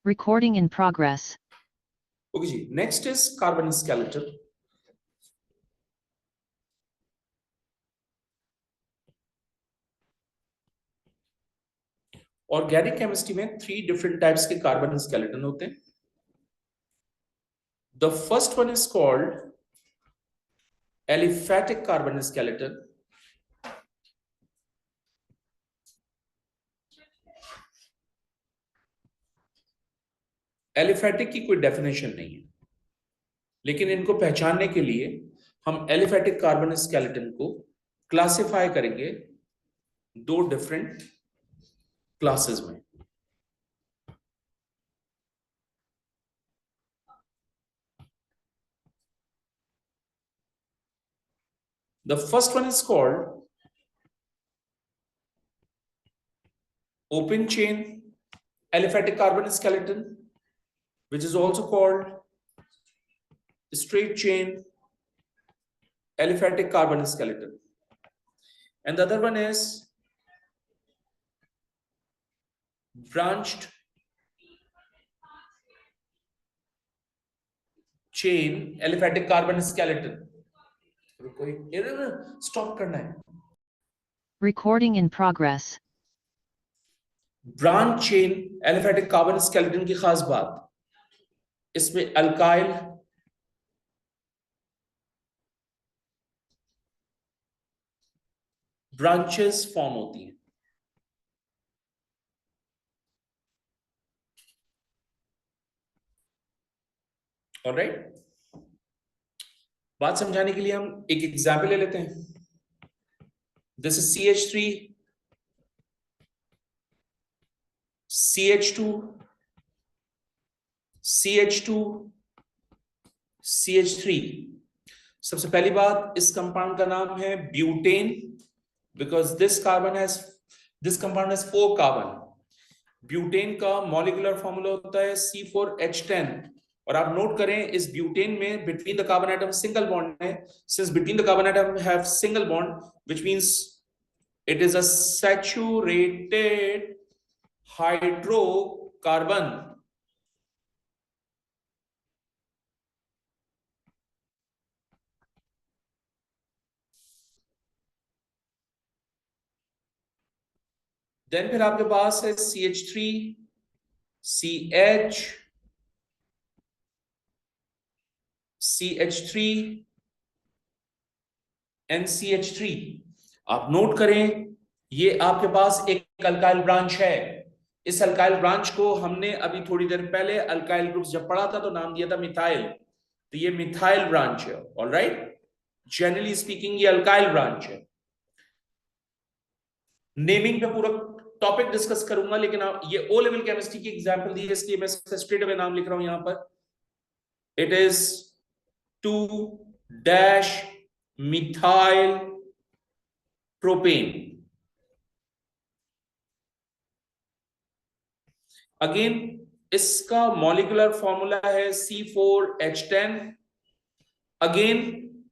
Recording in progress. Okay जी, next is carbon skeleton. Organic chemistry में 3 different types के carbon skeleton होते हैं. The first one is called aliphatic carbon skeleton. Aliphatic की कोई definition नहीं है, लेकिन इनको पहचानने के लिए हम एलिफेटिक कार्बन स्केलेटन को क्लासिफाई करेंगे 2 डिफरेंट क्लासेस में. The first one is called open chain aliphatic carbon skeleton, which is also called straight chain aliphatic carbon skeleton. And the other one is branched chain aliphatic carbon skeleton. Stop करना है. Recording in progress. Branch chain aliphatic carbon skeleton की खास बात, इसमें alkyl branches form होती हैं. Alright, बात समझाने के लिए हम एक एग्जाम्पल ले लेते हैं. This is CH3 CH2 CH2 CH3. सबसे पहली बात, इस कंपाउंड का नाम है butane, because this compound has 4 carbon. Butane का मॉलिक्यूलर फॉर्मूला होता है C4H10. और आप नोट करें, इस ब्यूटेन में between the carbon atom single bond है. Since between the carbon atom have single bond, which means it is a saturated hydrocarbon. Then फिर आपके पास है CH3 CH CH3 NCH3. आप नोट करें, ये आपके पास एक अल्काइल ब्रांच है. इस अल्काइल ब्रांच को हमने अभी थोड़ी देर पहले अल्काइल ग्रुप्स जब पढ़ा था तो नाम दिया था मिथाइल. तो ये मिथाइल ब्रांच है. ऑलराइट, जनरली स्पीकिंग ये अल्काइल ब्रांच है. नेमिंग पे पूरा टॉपिक डिस्कस करूंगा, लेकिन ये ओ लेवल केमिस्ट्री की एग्जांपल दी है, इसलिए मैं स्ट्रेट अवे नाम लिख रहा हूं यहां पर. It is 2 methyl propane. Again इसका मॉलिक्यूलर फॉर्मूला है C4H10. अगेन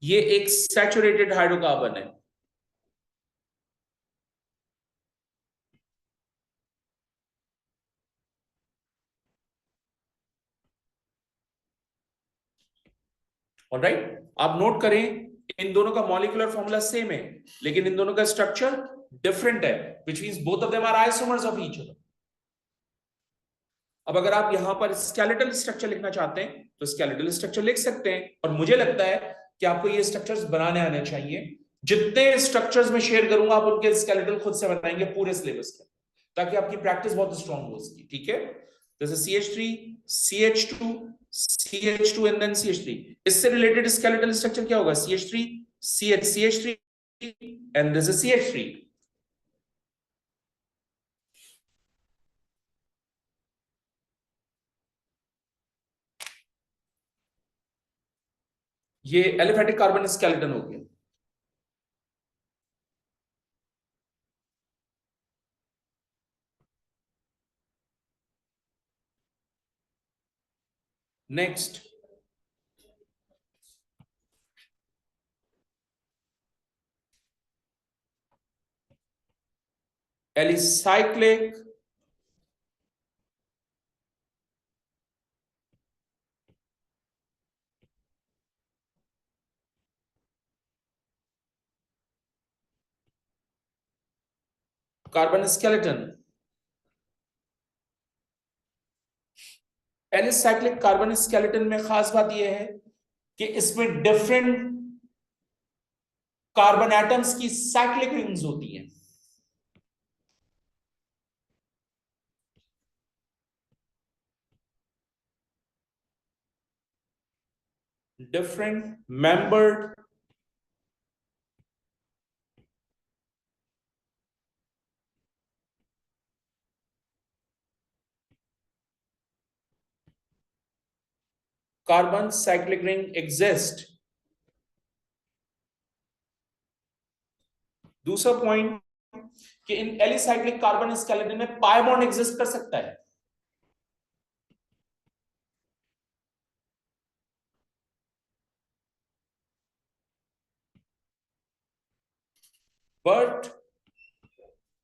ये एक सैचुरेटेड हाइड्रोकार्बन है. ऑलराइट, आप नोट करें, इन दोनों का मॉलिक्यूलर फॉर्मूला सेम है, लेकिन इन दोनों का स्ट्रक्चर डिफरेंट है, which means both of them are isomers of each other. अब अगर आप यहां पर स्केलेटल स्ट्रक्चर लिखना चाहते हैं तो स्केलेटल स्ट्रक्चर लिख सकते हैं. और मुझे लगता है कि आपको ये स्ट्रक्चर्स बनाने आने चाहिए. जितने स्ट्रक्चर्स में शेयर करूंगा आप उनके स्केलेटल खुद से बनाएंगे पूरे सिलेबस के, ताकि आपकी प्रैक्टिस बहुत स्ट्रांग हो इसकी. ठीक है, जैसे CH3 CH2 CH2 and then CH3. इससे रिलेटेड स्केलेटल स्ट्रक्चर क्या होगा? CH3 CH3 and this is CH3. ये एलिफेटिक कार्बन स्केलेटन हो गया. Next, alicyclic carbon skeleton. Alicyclic carbon skeleton में खास बात यह है कि इसमें डिफरेंट कार्बन एटम्स की साइक्लिक रिंग्स होती हैं। Different membered carbon cyclic ring exist. दूसरा पॉइंट कि इन एलिसाइक्लिक कार्बन स्केलेटन में पाई बॉन्ड एग्जिस्ट कर सकता है। But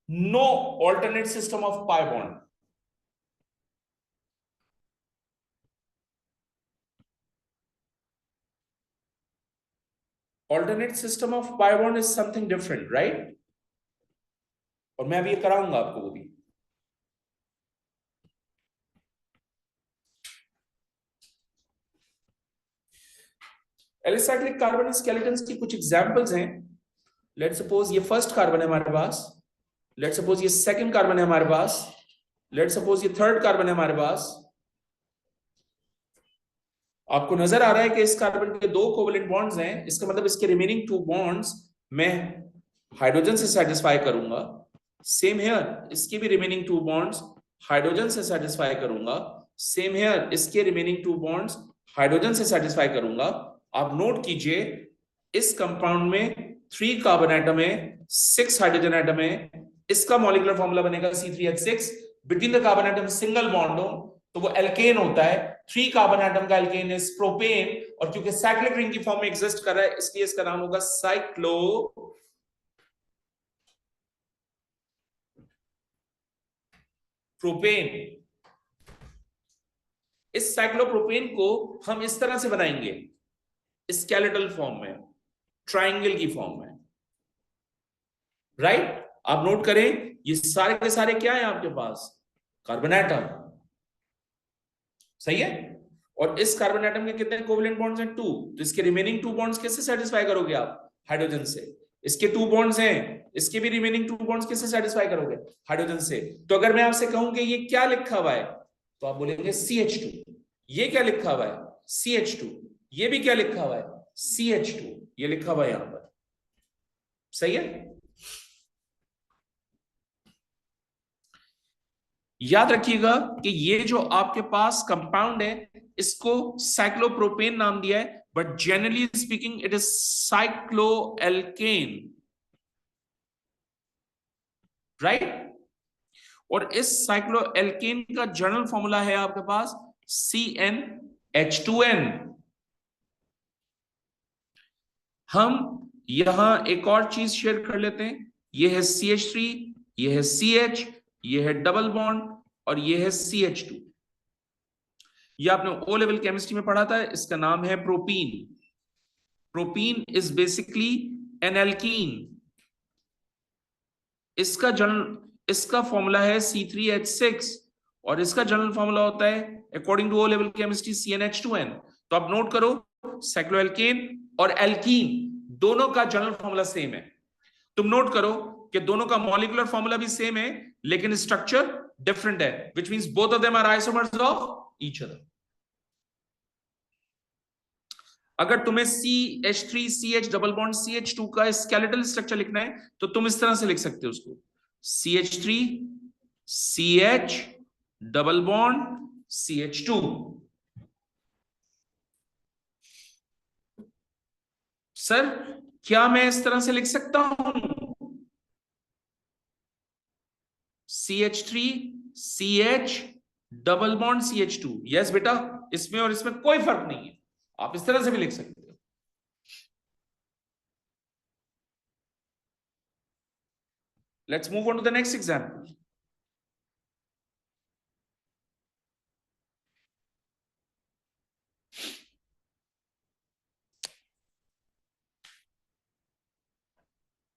no alternate system of pi bond. Alternate system of pi bond is something different, right? और मैं अभी ये कराऊंगा आपको वो भी। एलिसाइक्लिक कार्बन स्केलेटन्स की कुछ एग्जांपल्स हैं। लेट सपोज ये फर्स्ट कार्बन है हमारे पास, लेट सपोज ये सेकंड कार्बन है हमारे पास, लेट सपोज ये थर्ड कार्बन है हमारे पास। आपको नजर आ रहा है कि इस कार्बन के दो कोवेलेंट बॉन्ड्स हैं, इसका मतलब इसके रिमेनिंग टू बॉन्ड्स मैं हाइड्रोजन से सेटिस्फाई करूंगा। सेम हेयर, इसके भी रिमेनिंग टू बॉन्ड्स हाइड्रोजन से सेटिस्फाई करूंगा। सेम हेयर, इसके रिमेनिंग टू बॉन्ड्स हाइड्रोजन से सेटिस्फाई करूंगा। आप नोट कीजिए, इस कंपाउंड में 3 कार्बन एटम है, 6 हाइड्रोजन एटम है। इसका मॉलिक्यूलर फॉर्मूला बनेगा C3H6। Between the carbon atom single bond हो तो वो एल्केन होता है। 3 कार्बन एटम का एल्केन इज प्रोपेन, और क्योंकि साइक्लिक रिंग की फॉर्म में एग्जिस्ट कर रहा है इसलिए इसका नाम होगा साइक्लो प्रोपेन। इस साइक्लोप्रोपेन को हम इस तरह से बनाएंगे, स्केलेटल फॉर्म में, ट्राइंगल की फॉर्म में, राइट? आप नोट करें, ये सारे के सारे क्या है आपके पास? कार्बन एटम, सही है। और इस कार्बन एटम के कितने कोवेलेंट बॉन्ड्स हैं? 2। तो इसके रिमेनिंग 2 बॉन्ड्स कैसे सेटिस्फाई करोगे आप? हाइड्रोजन से। इसके 2 बॉन्ड्स हैं, इसके भी रिमेनिंग 2 बॉन्ड्स कैसे सेटिस्फाई करोगे? हाइड्रोजन से। तो अगर मैं आपसे कहूं कि ये क्या लिखा हुआ है, तो आप बोलेंगे CH2। ये क्या लिखा हुआ है? CH2। ये भी क्या लिखा हुआ है? CH2। ये लिखा हुआ है यहां पर, सही है। याद रखिएगा कि ये जो आपके पास कंपाउंड है इसको साइक्लोप्रोपेन नाम दिया है, but generally speaking it is cycloalkane, right? और इस साइक्लोएल्केन का जनरल फॉर्मूला है आपके पास CnH2n। हम यहां एक और चीज शेयर कर लेते हैं, ये है CH3, ये है CH, ये है डबल बॉन्ड, और ये है CH2। ये आपने ओ लेवल केमिस्ट्री में पढ़ा था, इसका नाम है propene. Propene is basically an alkene. इसका फॉर्मूला है C3H6, और इसका जनरल फॉर्मूला होता है according to O level chemistry CnH2n। तो आप नोट करो, साइक्लोएल्केन और एल्कीन दोनों का जनरल फॉर्मूला सेम है। तुम नोट करो कि दोनों का मॉलिक्यूलर फॉर्मूला भी सेम है, लेकिन स्ट्रक्चर डिफरेंट है, which means both of them are isomers of each other. अगर तुम्हें CH3CH डबल बॉन्ड CH2 का स्केलेटल स्ट्रक्चर लिखना है तो तुम इस तरह से लिख सकते हो उसको, CH3CH double bond CH2। Sir क्या मैं इस तरह से लिख सकता हूं? CH3CH double bond CH2। Yes बेटा, इसमें और इसमें कोई फर्क नहीं है, आप इस तरह से भी लिख सकते हो। Let's move on to the next example.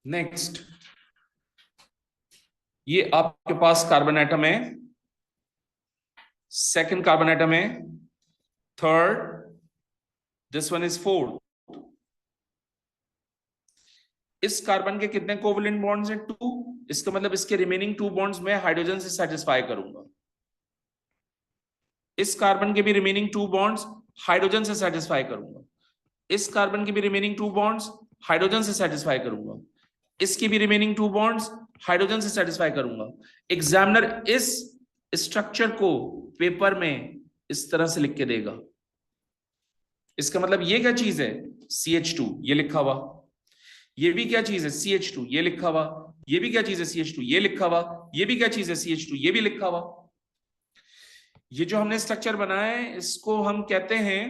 Next, ये आपके पास कार्बन एटम है, सेकंड कार्बन एटम है, third, this one is fourth. इस कार्बन के कितने कोवलेंट बॉन्ड्स हैं? 2। इसका मतलब इसके रिमेनिंग 2 बॉन्ड्स में हाइड्रोजन से सेटिस्फाई करूंगा। इस कार्बन के भी रिमेनिंग 2 बॉन्ड्स हाइड्रोजन से सेटिस्फाई करूंगा। इस कार्बन के भी रिमेनिंग 2 बॉन्ड्स हाइड्रोजन से सेटिस्फाई करूंगा। इसकी भी रिमेनिंग 2 बॉन्ड्स हाइड्रोजन से सेटिस्फाई करूंगा। एग्जामिनर इस स्ट्रक्चर को पेपर में इस तरह से लिख के देगा। इसका मतलब ये क्या चीज है? CH2 ये लिखा हुआ। ये भी क्या चीज है? CH2 ये लिखा हुआ। ये भी क्या चीज है? CH2 ये लिखा हुआ। ये भी क्या चीज है? CH2 ये भी लिखा हुआ। ये जो हमने स्ट्रक्चर बनाया है इसको हम कहते हैं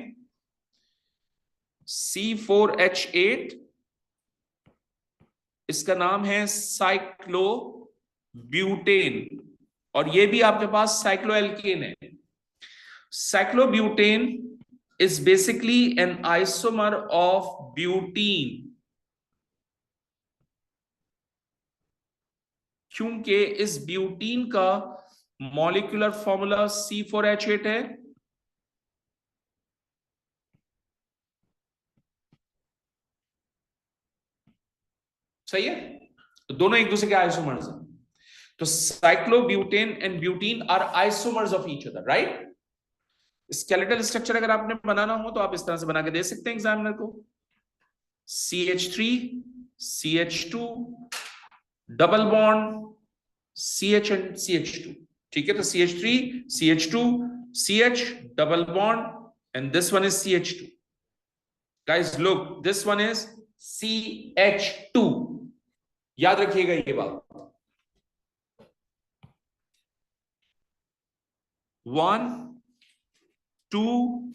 C4H8। इसका नाम है साइक्लोब्यूटेन, और ये भी आपके पास साइक्लोएल्केन है। Cyclobutane is basically an isomer of butene, क्योंकि इस ब्यूटीन का मॉलिक्यूलर फॉर्मूला C4H8 है। सही है, तो दोनों एक दूसरे के आइसोमर्स हैं। तो cyclobutane and butene are isomers of each other, right. Skeletal structure अगर आपने बनाना हो तो आप इस तरह से बना के दे सकते हैं एग्जामिनर को। CH3 CH2 double bond CH and CH2, ठीक है। तो CH3 CH2 CH double bond and this one is CH2। Guys look, this one is CH2। याद रखिएगा ये बात। 1 2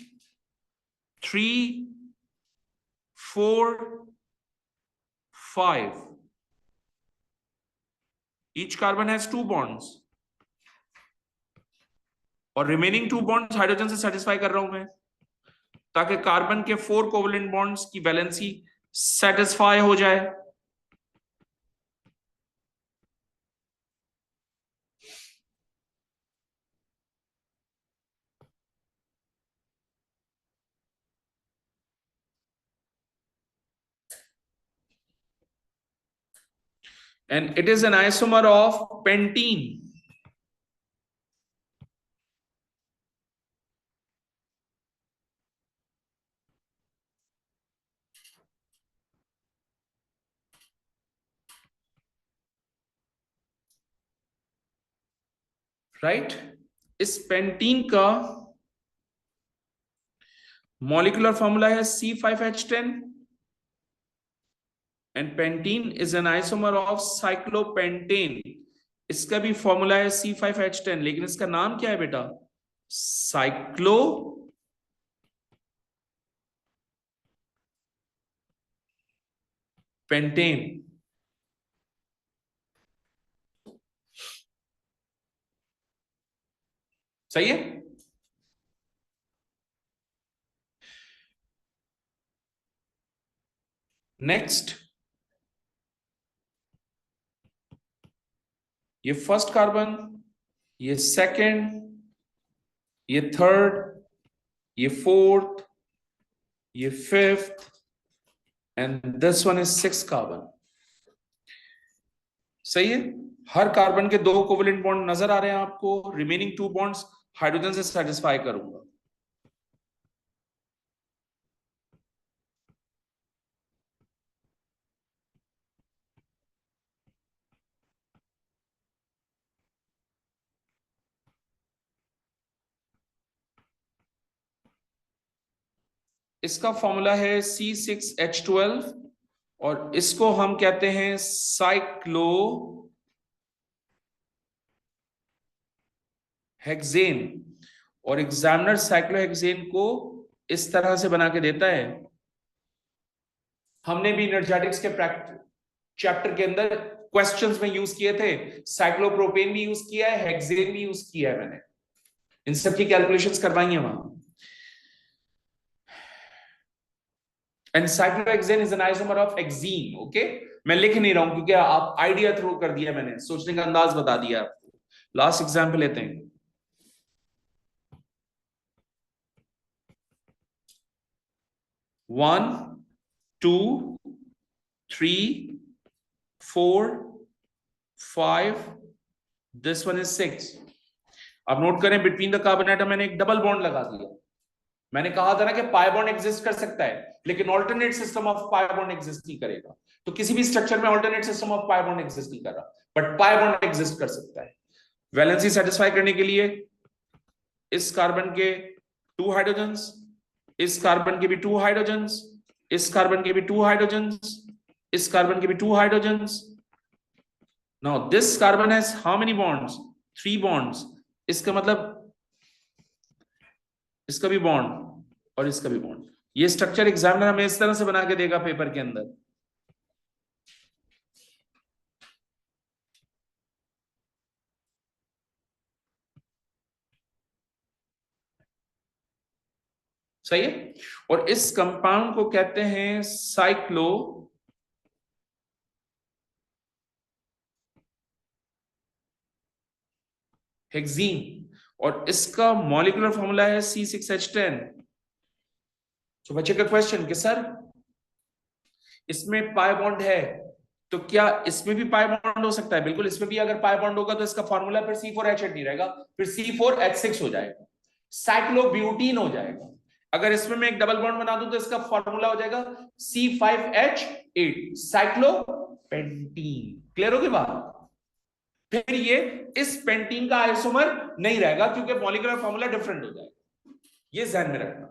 3 4 5। Each carbon has 2 bonds और रिमेनिंग 2 बॉन्ड्स हाइड्रोजन से सेटिस्फाई कर रहा हूं मैं, ताकि कार्बन के 4 कोवलेंट बॉन्ड्स की वैलेंसी सेटिस्फाई हो जाए। And it is an isomer of pentene. Right, इस पेंटीन का मॉलिक्यूलर फॉर्मूला है C5H10 and pentene is an isomer of cyclopentane. इसका भी फॉर्मूला है C5H10, लेकिन इसका नाम क्या है बेटा? Cyclo pentane. सही है। नेक्स्ट, ये फर्स्ट कार्बन, ये सेकंड, ये थर्ड, ये फोर्थ, ये fifth and this one is 6 carbon. सही है। हर कार्बन के 2 कोवेलेंट बॉन्ड नजर आ रहे हैं आपको। रिमेनिंग 2 बॉन्ड्स हाइड्रोजन से सेटिस्फाई करूंगा। इसका फॉर्मूला है C6H12 और इसको हम कहते हैं साइक्लो हेक्सेन। और एग्जामिनर साइक्लोहेक्सेन को इस तरह से बना के देता है। हमने भी एनर्जेटिक्स के चैप्टर के अंदर क्वेश्चंस में यूज किए थे। साइक्लोप्रोपेन भी यूज किया है, हेक्सेन भी यूज किया है मैंने। इन सब की कैलकुलेशंस करवाई है वहां। And cyclohexane is an isomer of hexene, okay? मैं लिख नहीं रहा हूं क्योंकि आप आइडिया थ्रो कर दिया, मैंने सोचने का अंदाज बता दिया आपको। लास्ट एग्जाम्पल लेते हैं। 1 2 3 4 5, दिस वन इज 6। अब नोट करें, बिटवीन द कार्बन एटम मैंने एक डबल बॉन्ड लगा दिया। मैंने कहा था ना कि पाई बॉन्ड एग्जिस्ट कर सकता है, लेकिन alternate system of pi bond exist नहीं करेगा। तो किसी भी स्ट्रक्चर में alternate system of pi bond exist नहीं कर रहा, बट पाई बॉन्ड एग्जिस्ट कर सकता है। वैलेंसी सेटिस्फाई करने के लिए इस कार्बन के 2 हाइड्रोजन्स, इस कार्बन के भी 2 हाइड्रोजन्स, इस कार्बन के भी 2 हाइड्रोजन्स, इस कार्बन के भी 2 hydrogens. Now this carbon has how many bonds? 3 bonds. इसका मतलब इसका भी बॉन्ड और इसका भी बॉन्ड। ये स्ट्रक्चर एग्जामिनर हमें इस तरह से बना के देगा पेपर के अंदर। सही है। और इस कंपाउंड को कहते हैं साइक्लो हेक्सीन, और इसका मॉलिक्यूलर फॉर्मूला है C6H10। तो बच्चे का क्वेश्चन कि सर इसमें पाई बॉन्ड है, तो क्या इसमें भी पाई बॉन्ड हो सकता है? बिल्कुल, इसमें भी अगर पाई बॉन्ड होगा तो इसका फॉर्मूला फिर C4H8 नहीं रहेगा, फिर C4H6 हो जाएगा, साइक्लोब्यूटीन हो जाएगा। अगर इसमें मैं एक डबल बॉन्ड बना दूं तो इसका फॉर्मूला हो जाएगा C5H8, साइक्लोपेंटीन। क्लियर होगी बात? फिर ये इस पेंटीन का आइसोमर नहीं रहेगा क्योंकि मॉलिक्यूलर फॉर्मूला डिफरेंट हो जाएगा। ये ध्यान में रखना।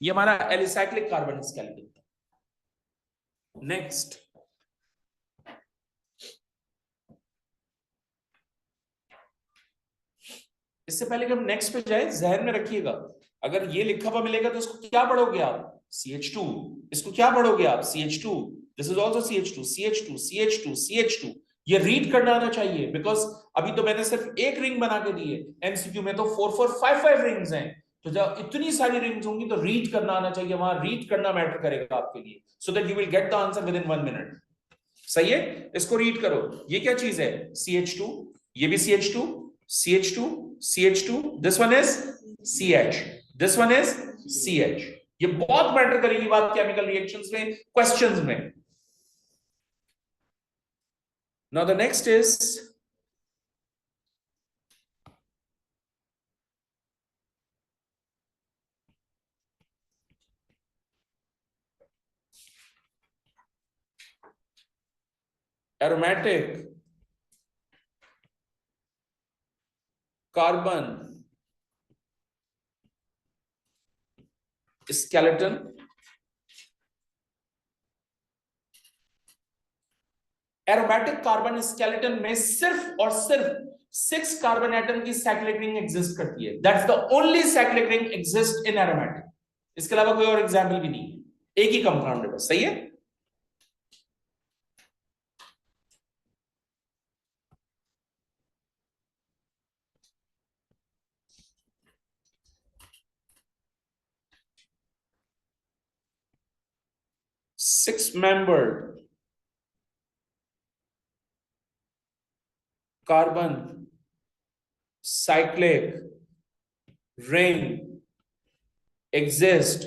ये हमारा एलिसाइक्लिक कार्बन स्केलेटन था। नेक्स्ट, इससे पहले कि हम नेक्स्ट पे जाए, जहन में रखिएगा, अगर ये लिखा हुआ मिलेगा तो इसको क्या पढ़ोगे आप? CH2। इसको क्या पढ़ोगे आप? CH2। This is also CH2, CH2, CH2, CH2। ये रीड करना आना चाहिए, बिकॉज अभी तो मैंने सिर्फ एक रिंग बना के दी है। MCQ में तो 4 4 5 5 रिंग्स हैं, तो जब इतनी सारी रिंग्स होंगी तो रीड करना आना चाहिए। वहां रीड करना मैटर करेगा आपके लिए, so that you will get the answer with in 1 minute. सही है, इसको रीड करो। ये क्या चीज है? CH2, ये भी CH2, CH2, CH2, this one is CH, this one is CH। ये बहुत मैटर करेगी बात केमिकल रिएक्शंस में, क्वेश्चंस में। Now the next is aromatic carbon skeleton. Aromatic carbon skeleton में सिर्फ और सिर्फ 6 कार्बन एटम की साइक्लिक रिंग एग्जिस्ट करती है। That's the only cyclic ring exist in aromatic. इसके अलावा कोई और एग्जाम्पल भी नहीं है, एक ही कंपाउंड है बस। सही है। Six membered carbon cyclic ring exist,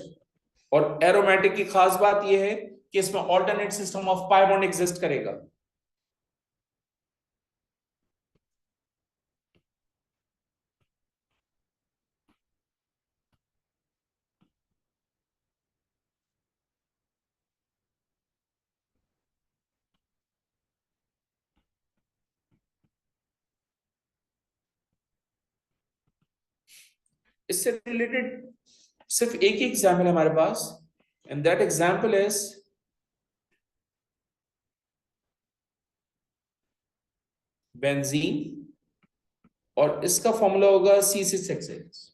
और एरोमेटिक की खास बात यह है कि इसमें alternate system of pi bond exist करेगा। इससे रिलेटेड सिर्फ एक ही एग्जाम्पल है हमारे पास, and that example is benzene, और इसका फॉर्मूला होगा C6H6।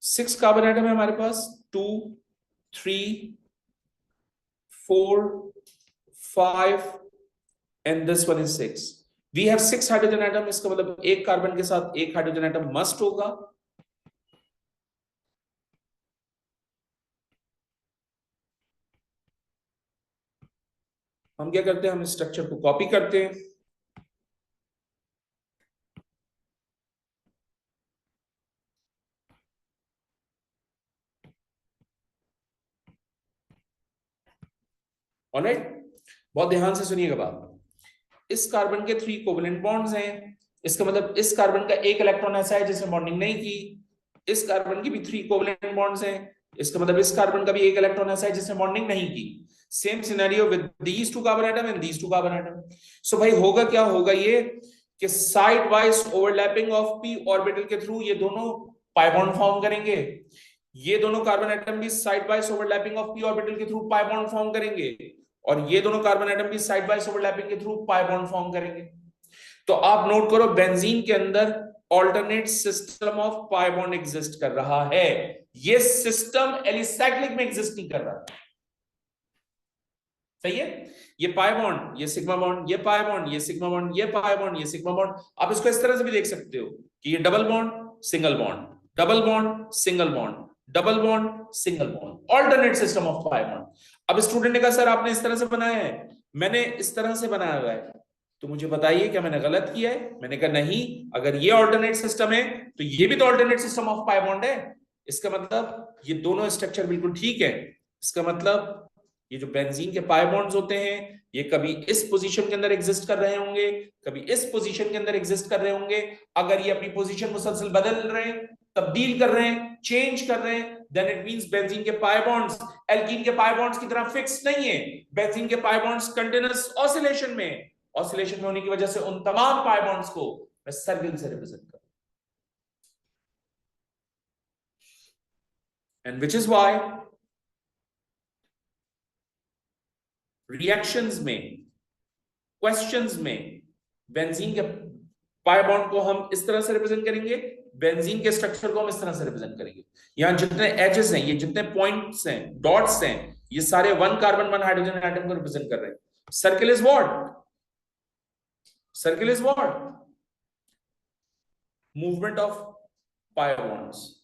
6 कार्बन एटम है हमारे पास, 2 3 4 5 and this one is 6। We have 6 hydrogen atom. इसका मतलब एक कार्बन के साथ एक हाइड्रोजन एटम मस्ट होगा। हम क्या करते हैं, हम स्ट्रक्चर को कॉपी करते हैं, ऑलराइट। बहुत ध्यान से सुनिएगा बात। इस कार्बन के 3 कोवेलेंट बॉन्ड्स हैं, इसका मतलब इस कार्बन का एक इलेक्ट्रॉन ऐसा है जिसने बॉन्डिंग नहीं की, इस कार्बन की भी 3 कोवेलेंट बॉन्ड्स हैं, इसका मतलब इस कार्बन का भी एक इलेक्ट्रॉन ऐसा है जिसने बॉन्डिंग नहीं की। Same scenario with these 2 carbon atom and these 2 carbon atom. So भाई होगा क्या, होगा ये कि side wise overlapping of p orbital के थ्रू ये दोनों पाई बॉन्ड फॉर्म करेंगे, ये दोनों कार्बन एटम भी side wise overlapping of p orbital के थ्रू पाई बॉन्ड फॉर्म करेंगे, और ये दोनों कार्बन एटम भी साइड बाय ओवरलैपिंग के थ्रू पाई बॉन्ड फॉर्म करेंगे। तो आप नोट करो, बेंजीन के अंदर alternate system of pi bond exist कर रहा है, ये सिस्टम एलिसाइक्लिक में एग्जिस्ट नहीं कर रहा। सही है, ये पाई बॉन्ड, ये सिग्मा बॉन्ड, ये पाई बॉन्ड, ये सिग्मा बॉन्ड, ये पाई बॉन्ड, ये सिग्मा बॉन्ड। आप इसको इस तरह से भी देख सकते हो कि ये double bond single bond, double bond single bond, double bond single bond, alternate system of pi bond. अब स्टूडेंट ने कहा सर आपने इस तरह से बनाया है, मैंने इस तरह से बनाया हुआ है, तो मुझे बताइए क्या मैंने गलत किया है? मैंने कहा नहीं, अगर ये ऑल्टरनेट सिस्टम है तो ये भी तो alternate system of pi bond है, इसका मतलब ये दोनों स्ट्रक्चर बिल्कुल ठीक है। इसका मतलब ये जो बेंजीन के पाई बॉन्ड्स होते हैं ये कभी इस पोजीशन के अंदर एग्जिस्ट कर रहे होंगे, कभी इस पोजीशन के अंदर एग्जिस्ट कर रहे होंगे। अगर ये अपनी पोजीशन मुसलसल बदल रहे हैं, तब्दील कर रहे हैं, चेंज कर रहे हैं, देन इट मींस बेंजीन के पाई बॉन्ड्स एल्कीन के पाई बॉन्ड्स की तरह फिक्स नहीं है। बेंजीन के पाई बॉन्ड्स कंटीन्यूअस ऑसिलेशन में, ऑसिलेशन में होने की वजह से उन तमाम पाई बॉन्ड्स को मैं सर्किल से रिप्रेजेंट करूं, and which is why reactions में, क्वेश्चंस में बेंजीन के पाई बॉन्ड को हम इस तरह से रिप्रेजेंट करेंगे, बेंजीन के स्ट्रक्चर को हम इस तरह से रिप्रेजेंट करेंगे। यहां जितने एजेस हैं, ये जितने पॉइंट्स हैं, डॉट्स हैं, ये सारे 1 कार्बन 1 हाइड्रोजन एटम को रिप्रेजेंट कर रहे हैं। Circle is what? Circle is what? Movement of pi bonds.